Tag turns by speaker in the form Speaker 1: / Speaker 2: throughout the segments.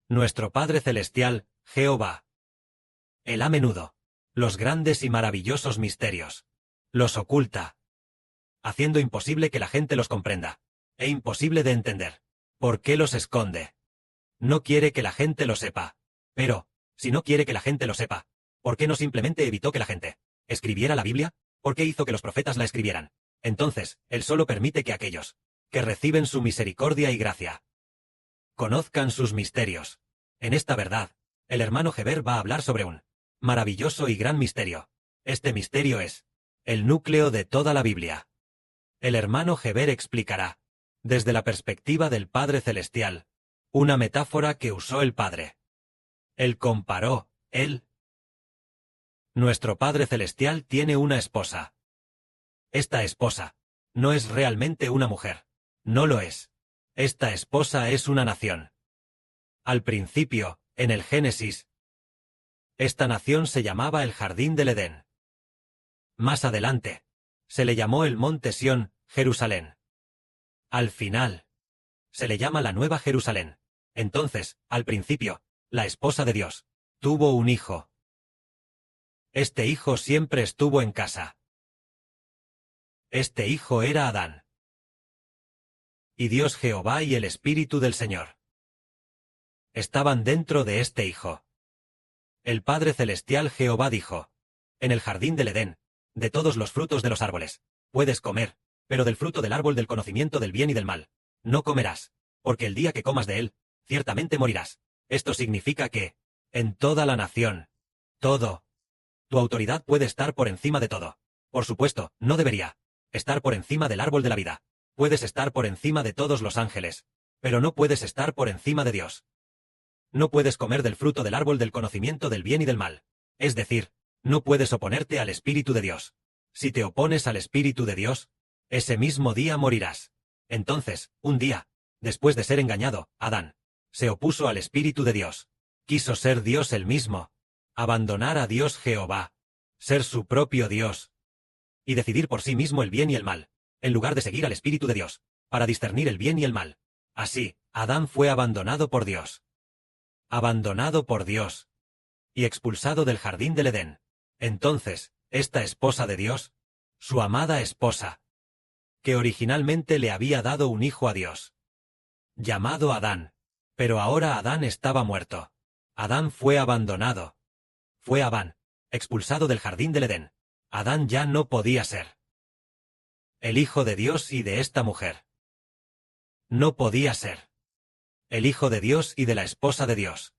Speaker 1: nuestro Padre Celestial, Jehová. Él a menudo los grandes y maravillosos misterios los oculta, haciendo imposible que la gente los comprenda, e imposible de entender. ¿Por qué los esconde? No quiere que la gente lo sepa. Pero, si no quiere que la gente lo sepa, ¿por qué no simplemente evitó que la gente escribiera la Biblia? ¿Por qué hizo que los profetas la escribieran? Entonces, Él solo permite que aquellos que reciben su misericordia y gracia conozcan sus misterios. En esta verdad, el hermano Heber va a hablar sobre un maravilloso y gran misterio. Este misterio es el núcleo de toda la Biblia. El hermano Heber explicará, desde la perspectiva del Padre Celestial, una metáfora que usó el Padre. Él comparó, nuestro Padre Celestial tiene una esposa. Esta esposa no es realmente una mujer. No lo es. Esta esposa es una nación. Al principio, en el Génesis, esta nación se llamaba el Jardín del Edén. Más adelante, se le llamó el monte Sión, Jerusalén. Al final, se le llama la Nueva Jerusalén. Entonces, al principio, la esposa de Dios tuvo un hijo. Este hijo siempre estuvo en casa. Este hijo era Adán. Y Dios Jehová y el Espíritu del Señor estaban dentro de este hijo. El Padre Celestial Jehová dijo, en el jardín del Edén, de todos los frutos de los árboles puedes comer, pero del fruto del árbol del conocimiento del bien y del mal no comerás, porque el día que comas de él, ciertamente morirás. Esto significa que, en toda la nación, tu autoridad puede estar por encima de todo. Por supuesto, no debería estar por encima del árbol de la vida. Puedes estar por encima de todos los ángeles, pero no puedes estar por encima de Dios. No puedes comer del fruto del árbol del conocimiento del bien y del mal. Es decir, no puedes oponerte al Espíritu de Dios. Si te opones al Espíritu de Dios, ese mismo día morirás. Entonces, un día, después de ser engañado, Adán se opuso al Espíritu de Dios. Quiso ser Dios él mismo, abandonar a Dios Jehová, ser su propio Dios, y decidir por sí mismo el bien y el mal, en lugar de seguir al Espíritu de Dios, para discernir el bien y el mal. Así, Adán fue abandonado por Dios. Abandonado por Dios. Y expulsado del jardín del Edén. Entonces, esta esposa de Dios, su amada esposa, que originalmente le había dado un hijo a Dios, llamado Adán, pero ahora Adán estaba muerto. Adán fue abandonado. Fue Adán, expulsado del jardín del Edén. Adán ya no podía ser el hijo de Dios y de esta mujer. No podía ser el hijo de Dios y de la esposa de Dios.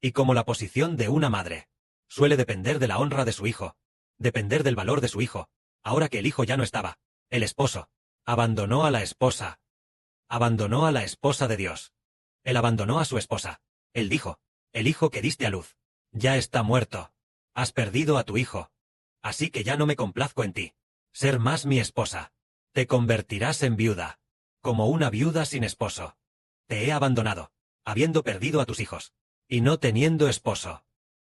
Speaker 1: Y como la posición de una madre suele depender de la honra de su hijo, depender del valor de su hijo, ahora que el hijo ya no estaba, el esposo abandonó a la esposa. Abandonó a la esposa de Dios. Él abandonó a su esposa. Él dijo, el hijo que diste a luz ya está muerto. Has perdido a tu hijo. Así que ya no me complazco en ti. Ser más mi esposa. Te convertirás en viuda, como una viuda sin esposo. Te he abandonado, habiendo perdido a tus hijos, y no teniendo esposo.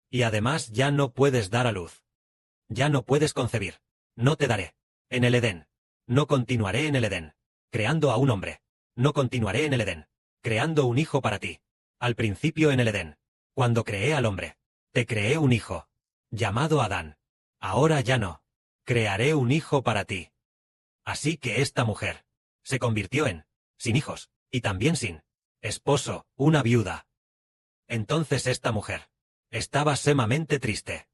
Speaker 1: Y además ya no puedes dar a luz. Ya no puedes concebir. No te daré. En el Edén. No continuaré en el Edén, creando a un hombre. No continuaré en el Edén, creando un hijo para ti. Al principio en el Edén, cuando creé al hombre, te creé un hijo, llamado Adán. Ahora ya no. Crearé un hijo para ti. Así que esta mujer se convirtió en, sin hijos, y también sin esposo, una viuda. Entonces esta mujer estaba sumamente triste.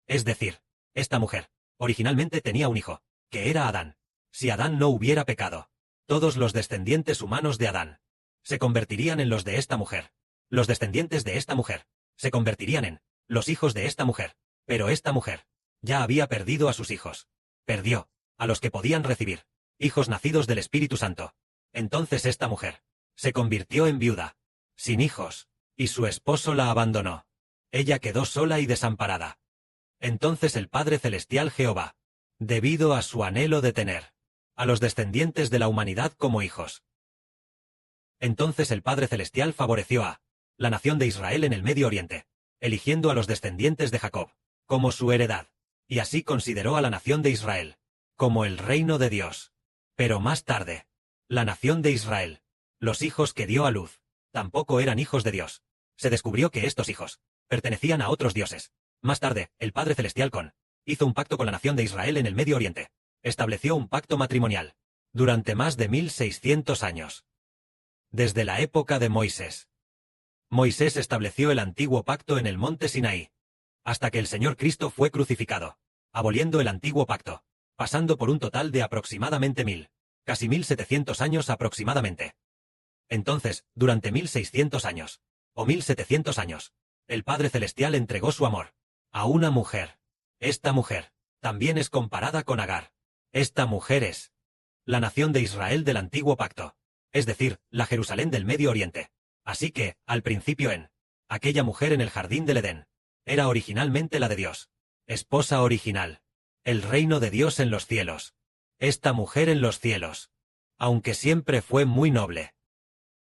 Speaker 1: Es decir, esta mujer originalmente tenía un hijo, que era Adán. Si Adán no hubiera pecado, todos los descendientes humanos de Adán se convertirían en los de esta mujer. Los descendientes de esta mujer se convertirían en los hijos de esta mujer. Pero esta mujer ya había perdido a sus hijos. Perdió a los que podían recibir hijos nacidos del Espíritu Santo. Entonces esta mujer se convirtió en viuda, sin hijos, y su esposo la abandonó. Ella quedó sola y desamparada. Entonces el Padre Celestial Jehová, debido a su anhelo de tener a los descendientes de la humanidad como hijos, entonces el Padre Celestial favoreció a la nación de Israel en el Medio Oriente, eligiendo a los descendientes de Jacob como su heredad, y así consideró a la nación de Israel como el reino de Dios. Pero más tarde, la nación de Israel, los hijos que dio a luz, tampoco eran hijos de Dios. se descubrió que estos hijos pertenecían a otros dioses. Más tarde, el Padre Celestial hizo un pacto con la nación de Israel en el Medio Oriente. Estableció un pacto matrimonial durante más de 1600 años. Desde la época de Moisés. Moisés estableció el antiguo pacto en el monte Sinaí, hasta que el Señor Cristo fue crucificado, aboliendo el antiguo pacto, pasando por un total de aproximadamente casi 1700 años aproximadamente. Entonces, durante 1600 años, o 1700 años, el Padre Celestial entregó su amor a una mujer. Esta mujer también es comparada con Agar. Esta mujer es la nación de Israel del antiguo pacto, es decir, la Jerusalén del Medio Oriente. Así que, al principio aquella mujer en el jardín del Edén, era originalmente la de Dios, esposa original, el reino de Dios en los cielos, esta mujer en los cielos, aunque siempre fue muy noble.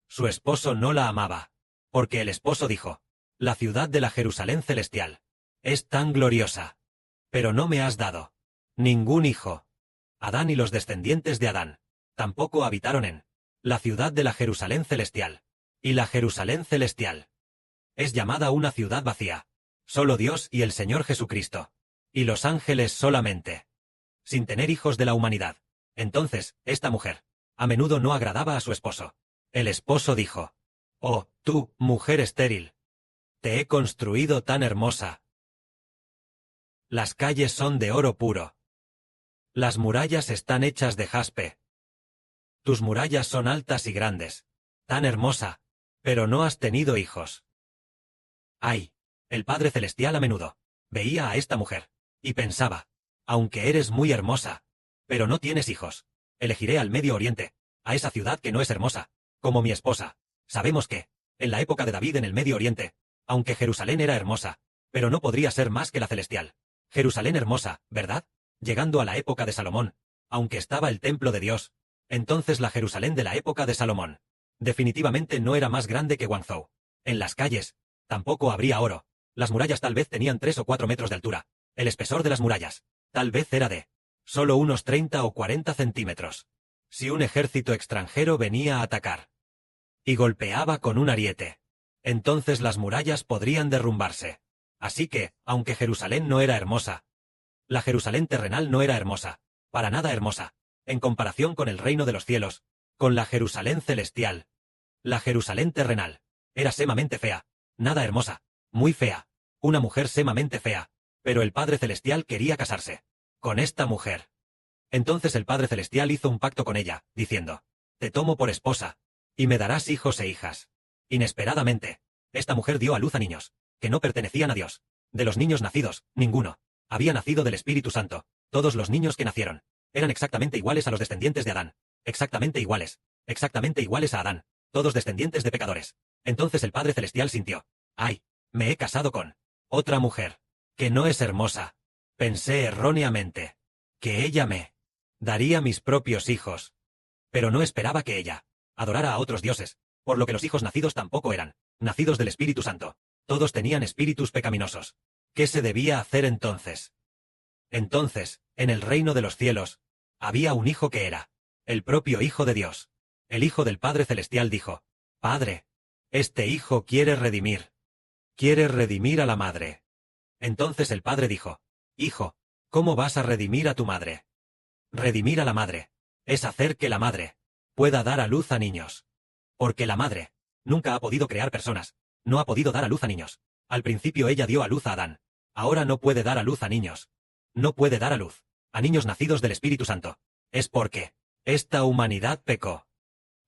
Speaker 1: Su esposo no la amaba, porque el esposo dijo, la ciudad de la Jerusalén celestial es tan gloriosa, pero no me has dado ningún hijo. Adán y los descendientes de Adán tampoco habitaron en la ciudad de la Jerusalén celestial, y la Jerusalén celestial es llamada una ciudad vacía, solo Dios y el Señor Jesucristo, y los ángeles solamente, sin tener hijos de la humanidad. Entonces, esta mujer a menudo no agradaba a su esposo. El esposo dijo, oh, tú, mujer estéril, te he construido tan hermosa. Las calles son de oro puro. Las murallas están hechas de jaspe. Tus murallas son altas y grandes, tan hermosa, pero no has tenido hijos. Ay, el Padre Celestial a menudo veía a esta mujer, y pensaba, aunque eres muy hermosa, pero no tienes hijos, elegiré al Medio Oriente, a esa ciudad que no es hermosa, como mi esposa. Sabemos que, en la época de David en el Medio Oriente, aunque Jerusalén era hermosa, pero no podría ser más que la celestial. Jerusalén hermosa, ¿verdad? Llegando a la época de Salomón, aunque estaba el templo de Dios, entonces la Jerusalén de la época de Salomón definitivamente no era más grande que Guangzhou. En las calles tampoco habría oro. Las murallas tal vez tenían 3 o 4 metros de altura. El espesor de las murallas tal vez era de solo unos 30 o 40 centímetros. Si un ejército extranjero venía a atacar y golpeaba con un ariete, entonces las murallas podrían derrumbarse. Así que, aunque Jerusalén no era hermosa, la Jerusalén terrenal no era hermosa, para nada hermosa, en comparación con el reino de los cielos, con la Jerusalén celestial. La Jerusalén terrenal era sumamente fea, nada hermosa, muy fea, una mujer sumamente fea, pero el Padre Celestial quería casarse con esta mujer. Entonces el Padre Celestial hizo un pacto con ella, diciendo, te tomo por esposa, y me darás hijos e hijas. Inesperadamente, esta mujer dio a luz a niños, que no pertenecían a Dios. De los niños nacidos, ninguno había nacido del Espíritu Santo. Todos los niños que nacieron eran exactamente iguales a los descendientes de Adán. Exactamente iguales a Adán, todos descendientes de pecadores. Entonces el Padre Celestial sintió, ay, me he casado con otra mujer, que no es hermosa. Pensé erróneamente que ella me daría mis propios hijos. Pero no esperaba que ella adorara a otros dioses, por lo que los hijos nacidos tampoco eran nacidos del Espíritu Santo. Todos tenían espíritus pecaminosos. ¿Qué se debía hacer entonces? Entonces, en el reino de los cielos, había un hijo que era el propio Hijo de Dios. El Hijo del Padre Celestial dijo, Padre, este hijo quiere redimir a la madre. Entonces el Padre dijo, Hijo, ¿cómo vas a redimir a tu madre? Redimir a la madre es hacer que la madre pueda dar a luz a niños. Porque la madre nunca ha podido crear personas, no ha podido dar a luz a niños. Al principio ella dio a luz a Adán. Ahora no puede dar a luz a niños. No puede dar a luz a niños nacidos del Espíritu Santo. Es porque esta humanidad pecó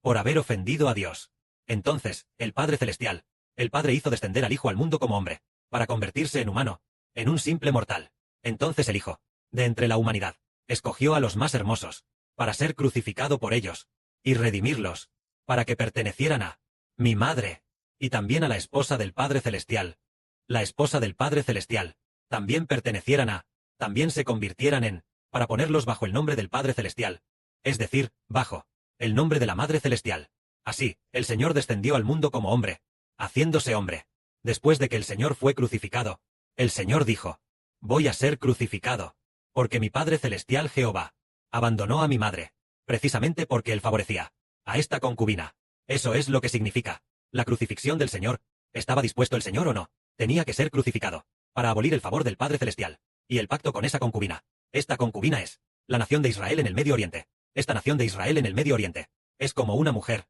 Speaker 1: por haber ofendido a Dios. Entonces, el Padre Celestial, el Padre hizo descender al Hijo al mundo como hombre, para convertirse en humano, en un simple mortal. Entonces el Hijo, de entre la humanidad, escogió a los más hermosos, para ser crucificado por ellos, y redimirlos, para que pertenecieran a mi madre, y también a la esposa del Padre Celestial. La esposa del Padre Celestial, también también se convirtieran en, para ponerlos bajo el nombre del Padre Celestial, es decir, bajo el nombre de la Madre Celestial. Así, el Señor descendió al mundo como hombre, haciéndose hombre. Después de que el Señor fue crucificado, el Señor dijo, voy a ser crucificado, porque mi Padre Celestial Jehová abandonó a mi madre, precisamente porque él favorecía a esta concubina. Eso es lo que significa la crucifixión del Señor. ¿Estaba dispuesto el Señor o no? Tenía que ser crucificado, para abolir el favor del Padre Celestial, y el pacto con esa concubina. Esta concubina es la nación de Israel en el Medio Oriente. Esta nación de Israel en el Medio Oriente es como una mujer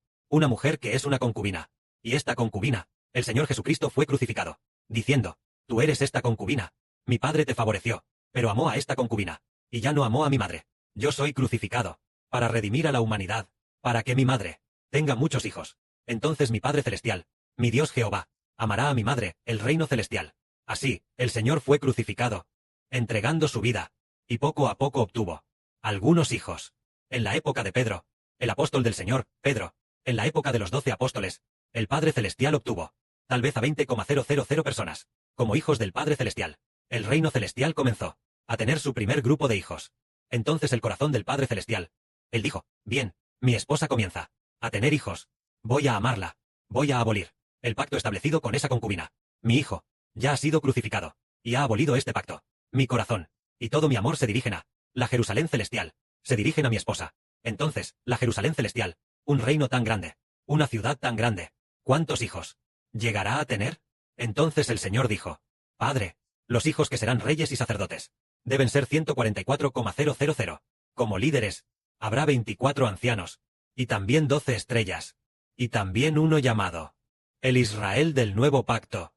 Speaker 1: que es una concubina. Y esta concubina, el Señor Jesucristo fue crucificado, diciendo, tú eres esta concubina. Mi Padre te favoreció, pero amó a esta concubina, y ya no amó a mi madre. Yo soy crucificado, para redimir a la humanidad, para que mi madre tenga muchos hijos. Entonces mi Padre Celestial, mi Dios Jehová, amará a mi madre, el reino celestial. Así, el Señor fue crucificado, entregando su vida, y poco a poco obtuvo algunos hijos. En la época de Pedro, el apóstol del Señor, Pedro, en la época de los 12 apóstoles, el Padre Celestial obtuvo, tal vez a 20,000 personas, como hijos del Padre Celestial. El reino celestial comenzó a tener su primer grupo de hijos. Entonces el corazón del Padre Celestial, él dijo, bien, mi esposa comienza a tener hijos. Voy a amarla, voy a abolir el pacto establecido con esa concubina. Mi hijo ya ha sido crucificado, y ha abolido este pacto. Mi corazón y todo mi amor se dirigen a la Jerusalén celestial, se dirigen a mi esposa. Entonces, la Jerusalén celestial, un reino tan grande, una ciudad tan grande, ¿cuántos hijos llegará a tener? Entonces el Señor dijo, Padre, los hijos que serán reyes y sacerdotes deben ser 144,000. Como líderes, habrá 24 ancianos, y también 12 estrellas, y también uno llamado el Israel del nuevo pacto,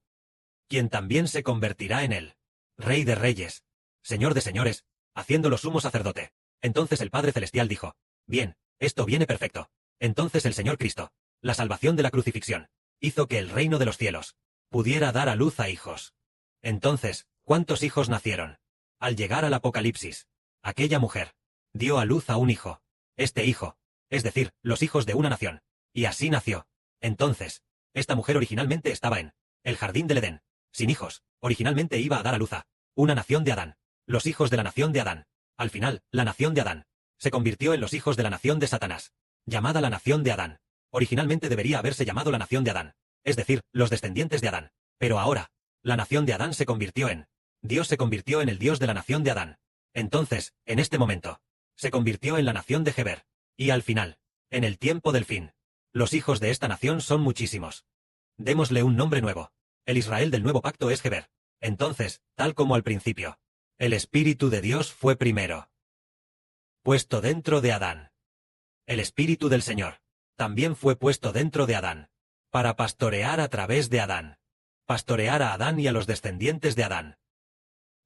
Speaker 1: quien también se convertirá en él, Rey de reyes, Señor de señores, haciéndolo sumo sacerdote. Entonces el Padre Celestial dijo, bien, esto viene perfecto. Entonces el Señor Cristo, la salvación de la crucifixión, hizo que el reino de los cielos pudiera dar a luz a hijos. Entonces, ¿cuántos hijos nacieron? Al llegar al Apocalipsis, aquella mujer dio a luz a un hijo. Este hijo, es decir, los hijos de una nación. Y así nació. Entonces, esta mujer originalmente estaba en el jardín del Edén, sin hijos. Originalmente iba a dar a luz a una nación de Adán. Los hijos de la nación de Adán. Al final, la nación de Adán se convirtió en los hijos de la nación de Satanás, llamada la nación de Adán. Originalmente debería haberse llamado la nación de Adán, es decir, los descendientes de Adán. Pero ahora, la nación de Adán se convirtió en Dios, se convirtió en el Dios de la nación de Adán. Entonces, en este momento, se convirtió en la nación de Heber. Y al final, en el tiempo del fin, los hijos de esta nación son muchísimos. Démosle un nombre nuevo. El Israel del nuevo pacto es Heber. Entonces, tal como al principio, el Espíritu de Dios fue primero puesto dentro de Adán. El Espíritu del Señor también fue puesto dentro de Adán, para pastorear a través de Adán. Pastorear a Adán y a los descendientes de Adán.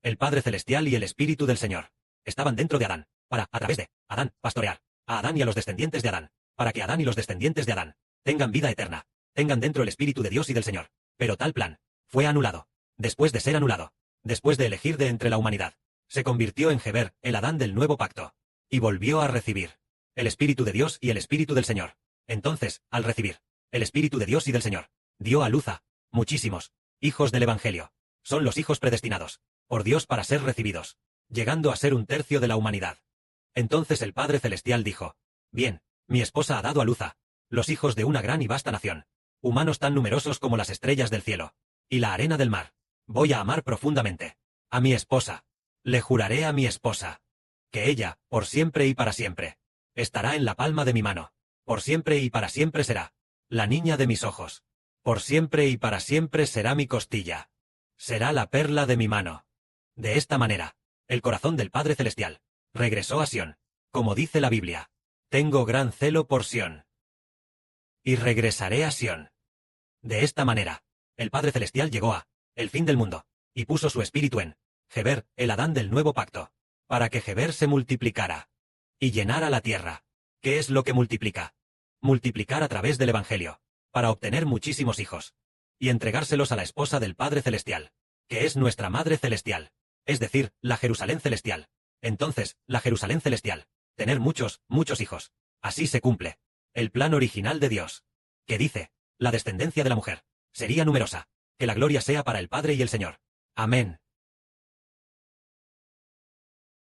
Speaker 1: El Padre Celestial y el Espíritu del Señor estaban dentro de Adán, para, a través de Adán, pastorear a Adán y a los descendientes de Adán, para que Adán y los descendientes de Adán tengan vida eterna, tengan dentro el Espíritu de Dios y del Señor. Pero tal plan fue anulado. Después de ser anulado, después de elegir de entre la humanidad, se convirtió en Heber, el Adán del nuevo pacto, y volvió a recibir el Espíritu de Dios y el Espíritu del Señor. Entonces, al recibir el Espíritu de Dios y del Señor, dio a luz a muchísimos hijos del Evangelio. Son los hijos predestinados por Dios para ser recibidos, llegando a ser un tercio de la humanidad. Entonces el Padre Celestial dijo, bien, mi esposa ha dado a luz a los hijos de una gran y vasta nación, humanos tan numerosos como las estrellas del cielo y la arena del mar. Voy a amar profundamente a mi esposa. Le juraré a mi esposa que ella, por siempre y para siempre, estará en la palma de mi mano. Por siempre y para siempre será la niña de mis ojos. Por siempre y para siempre será mi costilla. Será la perla de mi mano. De esta manera, el corazón del Padre Celestial regresó a Sión. Como dice la Biblia, tengo gran celo por Sión. Y regresaré a Sión. De esta manera, el Padre Celestial llegó a el fin del mundo, y puso su espíritu en Heber, el Adán del nuevo pacto, para que Heber se multiplicara y llenara la tierra. ¿Qué es lo que multiplica? Multiplicar a través del Evangelio, para obtener muchísimos hijos, y entregárselos a la esposa del Padre Celestial, que es nuestra Madre Celestial, es decir, la Jerusalén Celestial. Entonces, la Jerusalén Celestial, tener muchos, muchos hijos. Así se cumple el plan original de Dios, que dice, la descendencia de la mujer sería numerosa, que la gloria sea para el Padre y el Señor. Amén.